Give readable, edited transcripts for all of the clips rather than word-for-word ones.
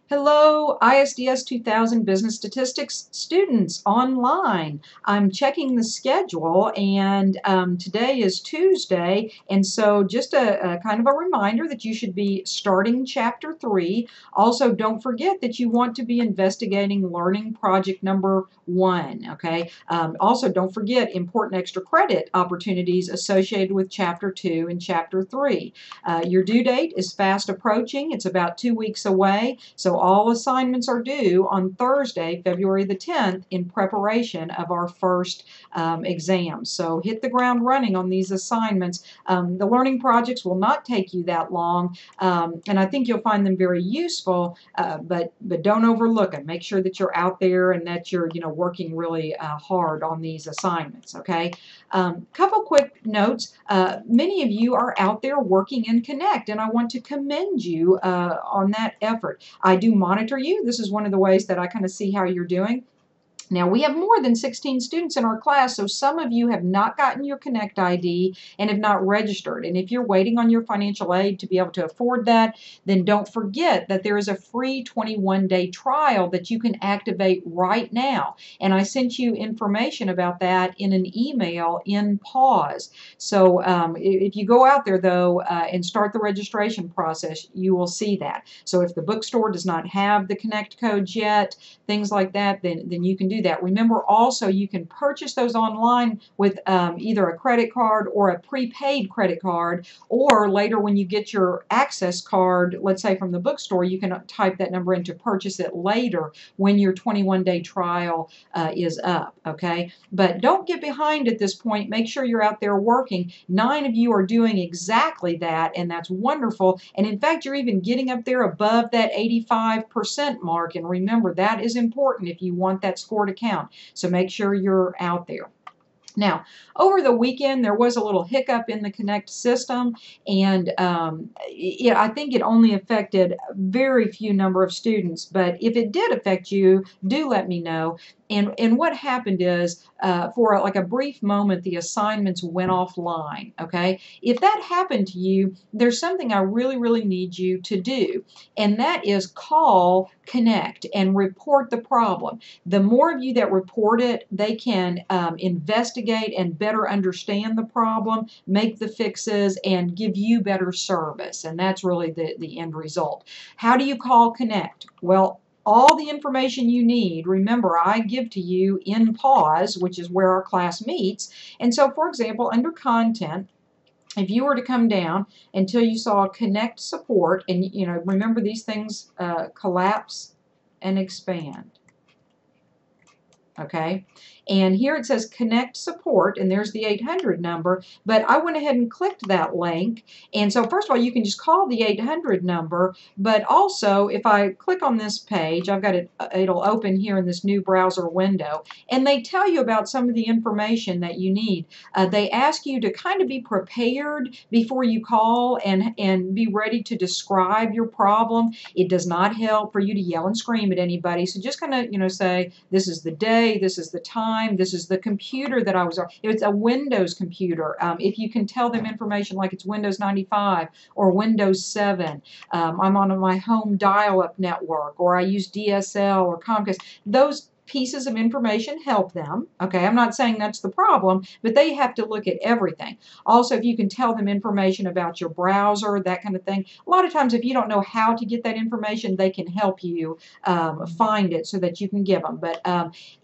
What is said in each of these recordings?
Hello, ISDS 2000 Business Statistics students online. I'm checking the schedule, and today is Tuesday, and so just a kind of a reminder that you should be starting Chapter 3. Also, don't forget that you want to be investigating Learning Project number 1, okay? Also, don't forget important extra credit opportunities associated with Chapter 2 and Chapter 3. Your due date is fast approaching. It's about 2 weeks away, so all assignments are due on Thursday, February the 10th, in preparation of our first exam. So hit the ground running on these assignments. The learning projects will not take you that long, and I think you'll find them very useful, but don't overlook them. Make sure that you're out there and that you're working really hard on these assignments, okay? Couple quick notes. Many of you are out there working in Connect, and I want to commend you on that effort. I do monitor you. This is one of the ways that I kind of see how you're doing. Now, we have more than 16 students in our class, so some of you have not gotten your Connect ID and have not registered. And if you're waiting on your financial aid to be able to afford that, then don't forget that there is a free 21-day trial that you can activate right now. And I sent you information about that in an email in pause. So if you go out there, though, and start the registration process, you will see that. So if the bookstore does not have the Connect codes yet, things like that, then you can do that. Remember also you can purchase those online with either a credit card or a prepaid credit card, or later when you get your access card, let's say from the bookstore, you can type that number in to purchase it later when your 21-day trial is up, okay? But don't get behind at this point. Make sure you're out there working. 9 of you are doing exactly that, and that's wonderful. And in fact, you're even getting up there above that 85% mark, and remember, that is important if you want that score to count. So make sure you're out there. Now, over the weekend, there was a little hiccup in the Connect system, and I think it only affected a very few number of students, but if it did affect you, do let me know. And what happened is, for like a brief moment, the assignments went offline, okay? If that happened to you, there's something I really, really need you to do, and that is call Connect and report the problem. The more of you that report it, they can investigate and better understand the problem, make the fixes, and give you better service, and that's really the end result. How do you call Connect? Well, all the information you need, remember, I give to you in pause, which is where our class meets. And so, for example, under content, if you were to come down until you saw Connect Support, and remember these things collapse and expand. Okay, and here it says Connect Support, and there's the 800 number, but I went ahead and clicked that link. And so first of all, you can just call the 800 number, but also if I click on this page, I've got it, it'll open here in this new browser window, and they tell you about some of the information that you need. They ask you to kind of be prepared before you call and be ready to describe your problem. It does not help for you to yell and scream at anybody, so just kind of say, this is the day, this is the time, this is the computer that I was on. If it's a Windows computer, if you can tell them information like it's Windows 95 or Windows 7, I'm on my home dial-up network, or I use DSL or Comcast, those pieces of information help them. Okay, I'm not saying that's the problem, but they have to look at everything. Also, if you can tell them information about your browser, that kind of thing. A lot of times, if you don't know how to get that information, they can help you find it so that you can give them. But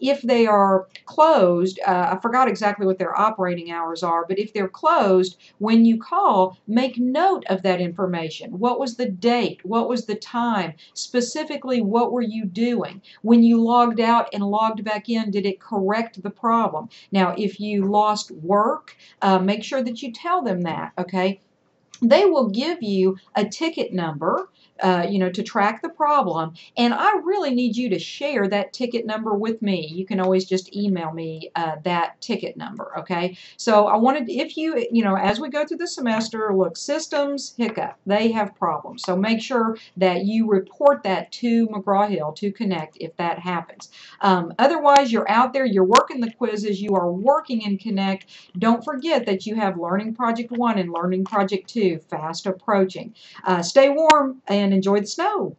if they are closed, I forgot exactly what their operating hours are, but if they're closed, when you call, make note of that information. What was the date? What was the time? Specifically, what were you doing? When you logged out and logged back in, did it correct the problem? Now, if you lost work, make sure that you tell them that, okay? They will give you a ticket number, to track the problem, and I really need you to share that ticket number with me. You can always just email me that ticket number, okay? So I wanted, if you, as we go through the semester, look, systems, hiccup, they have problems. So make sure that you report that to McGraw-Hill, to Connect, if that happens. Otherwise, you're out there, you're working the quizzes, you are working in Connect. Don't forget that you have Learning Project 1 and Learning Project 2 fast approaching. Stay warm and enjoy the snow.